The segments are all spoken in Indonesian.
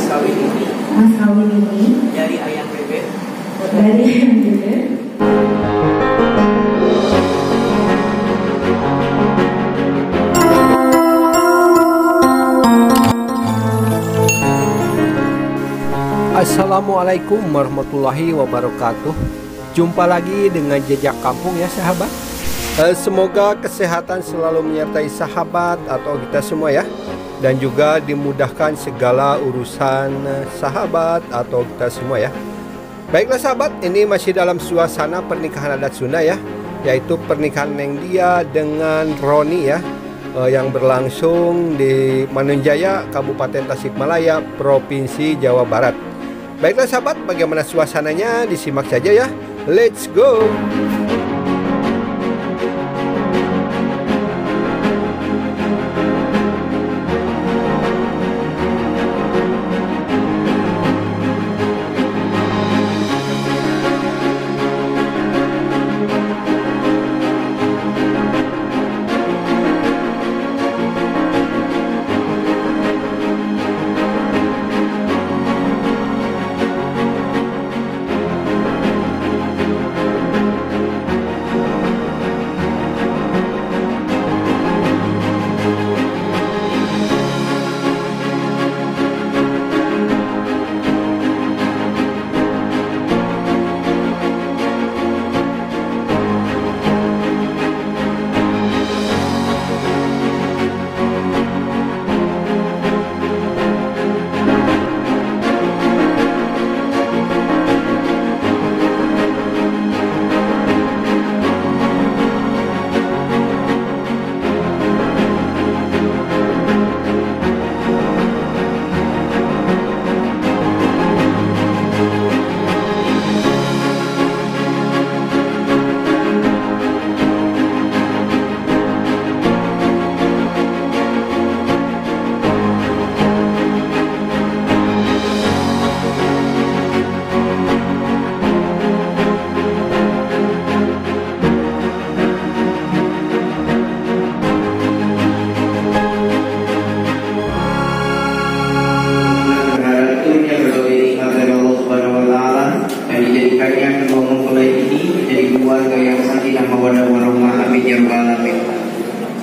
Mas kawin ini dari ayam bebek. Assalamualaikum warahmatullahi wabarakatuh. Jumpa lagi dengan Jejak Kampung ya sahabat. Semoga kesehatan selalu menyertai sahabat atau kita semua ya. Dan juga dimudahkan segala urusan sahabat atau kita semua ya. Baiklah sahabat, ini masih dalam suasana pernikahan adat Sunda ya. Yaitu pernikahan Neng Dia dengan Roni ya. Yang berlangsung di Manunjaya, Kabupaten Tasikmalaya, Provinsi Jawa Barat. Baiklah sahabat, bagaimana suasananya? Disimak saja ya. Let's go.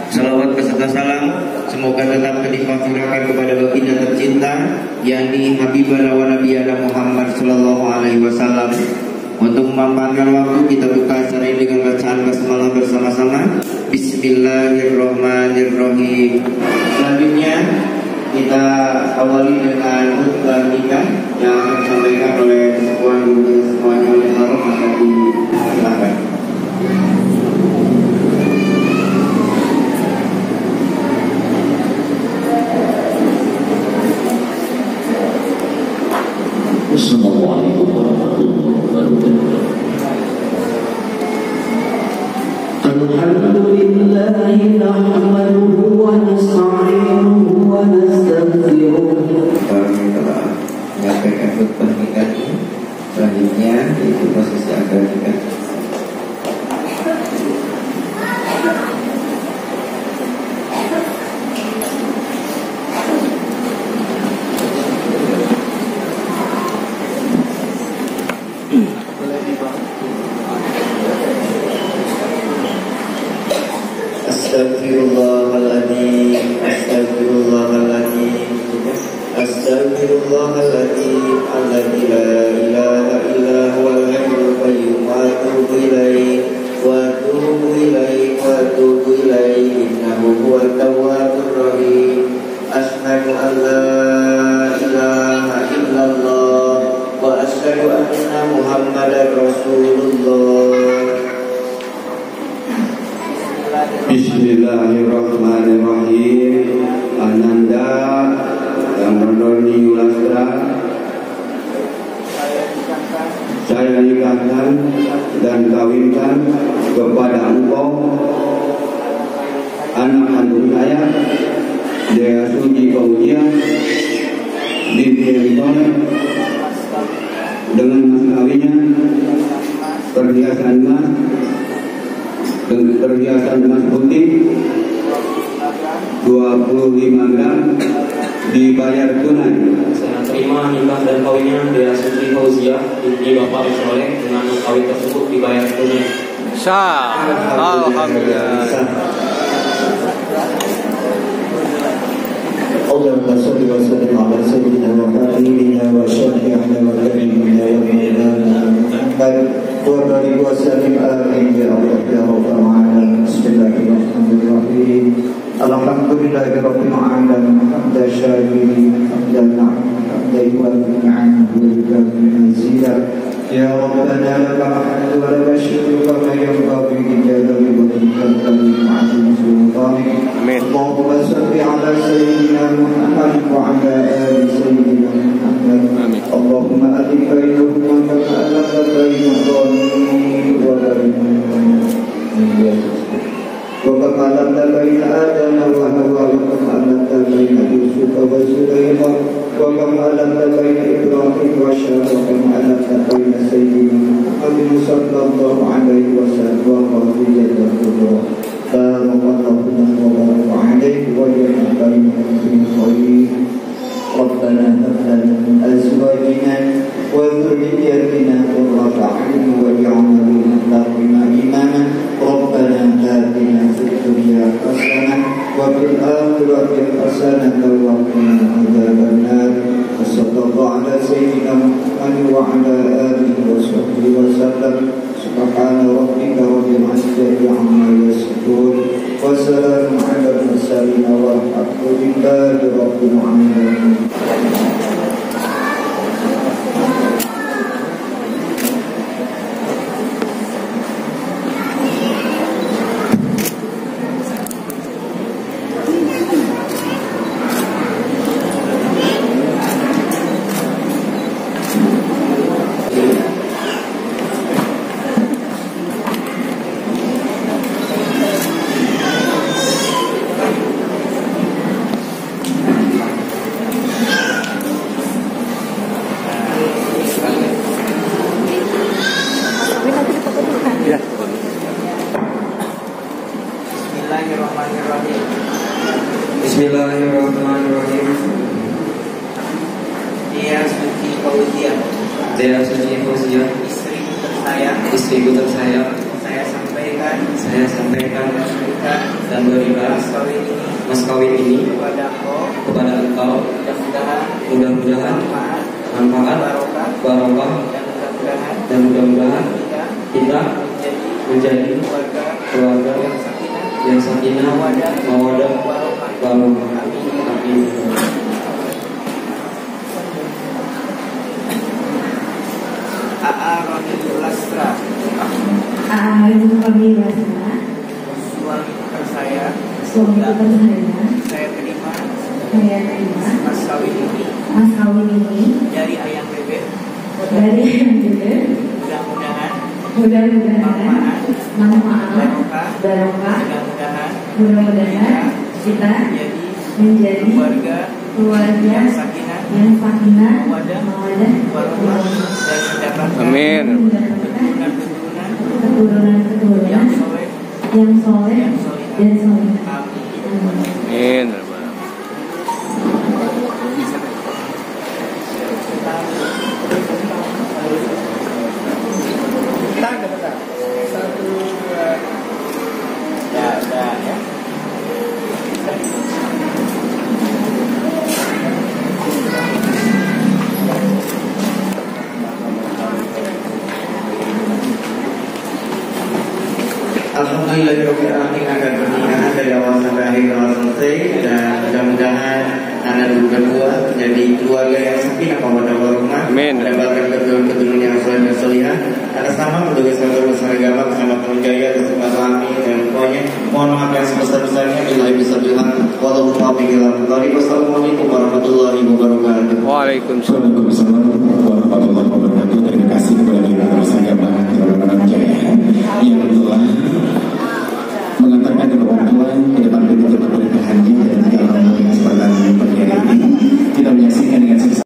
Salawat beserta salam semoga tetap terlimpahkan kepada baginda tercinta yakni Habibana wa Nabiyana Muhammad sallallahu alaihi wasallam. Untuk memanfaatkan waktu kita buka acara ini dengan bacaan basmalah bersama-sama. Bismillahirrahmanirrahim. Selanjutnya kita awali dengan khutbah nikah yang akan disampaikan oleh sebuah guru semuanya oleh Allah, maka dipersilakan. Assalamualaikum warahmatullahi wabarakatuh. Alhamdulillahi nahmaduhu wa nasta'inuhu wa nastaghfiruh. Kami telah menyampaikan khutbah nikah. Selanjutnya itu prosesi akad nikah. Astagfirullahaladzim, astagfirullahaladzim, astagfirullahaladzim, alladzi la ilaha illa huwal hayyul qayyum wa atubu ilaih, wa atubu ilaih, wa atubu ilaih, innahu huwat tawwabur rahim. Asyhadu an la ilaha illallah wa asyhadu anna Muhammadar Rasulullah. Bismillahirrahmanirrahim. Ananda yang bernoni Yulastra, saya nikahkan dan kawinkan kepada engkau anak kandung saya Dea Suci Kaujian binti Anton dengan mas kawinnya perhiasan emas perhiasan emas putih 25 gram dibayar tunai. Saya terima kawinnya Dea Suci Fauziah binti Bapak Soleh dengan kawin tersebut dibayar tunai. Sah. Alhamdulillah. اللهم صل وسلم على سيدنا وحبيبنا وشفيعنا ونبينا ومولانا محمد وبارك وسلم آمين يا الله يا رب العالمين. بسم الله الرحمن الرحيم. الحمد لله رب العالمين حمد الشاكرين حمد النعم حمد يوافي نعمه ويكافئ مزيدا. يا ربنا لك الحمد ولك الشكر كما ينبغي لجلال وجهك الكريم وعظيم سلطانك. اللهم صل على سيدنا محمد وعلى آل سيدنا محمد. اللهم ألف بينهم كما ألفت بين الظالمين وبين وكما ألفت بين آدم وحواء وكما ألفت بين يوسف وزليخا وكما ألفت بين إبراهيم وشارع وكما ألفت بين سيدنا محمد صلى الله عليه وسلم وخديجة الكبرى. بارك الله لنا وبارك عليه وجعل بينهم في خير. ربنا هب لنا من أزواجنا وذريتنا قرة أعين واجعلنا للمتقين إماما. ربنا آتنا في الدنيا حسنة وفي الآخرة حسنة وقنا عذاب النار. وصلى الله على سيدنا محمد وعلى آله وصحبه وسلم. سبحان ربك رب العزة عما يصفون وسلام على المرسلين والحمد لله رب العالمين. Bismillahirrahmanirrahim. Dea Suci Fauziah. Dea Suci Fauziah. Istriku tersayang. Saya sampaikan dan berikan mas kawin ini kepada engkau. Mudah-mudahan manfaat, barokah dan mudah-mudahan kita menjadi keluarga yang sakinah, mawaddah, warahmah. Amin. A'arahil Lastra. Suami tersayang. Saya terima mas kawin ini dari ayang bebek. Mudah-mudahan manfaat, barokah, mudah-mudahan kita menjadi keluarga yang sakinah, mawaddah, warahmah. Amin. Keturunan yang soleh dan soleh. Amin. Alhamdulillahirrahmanirrahim akan pernikahan dari awal sampai akhir telah selesai dan mudah-mudahan anak berdua menjadi keluarga yang sakinah mawaddah warahmah, mendapatkan keturunan yang soleh dan solihah. Atas nama petugas kantor besar agama Kecamatan Jaya beserta kami dan semuanya, mohon maaf yang sebesar-besarnya. Billahi bismillah. Wassalamualaikum warahmatullahi wabarakatuh. Waalaikumsalam.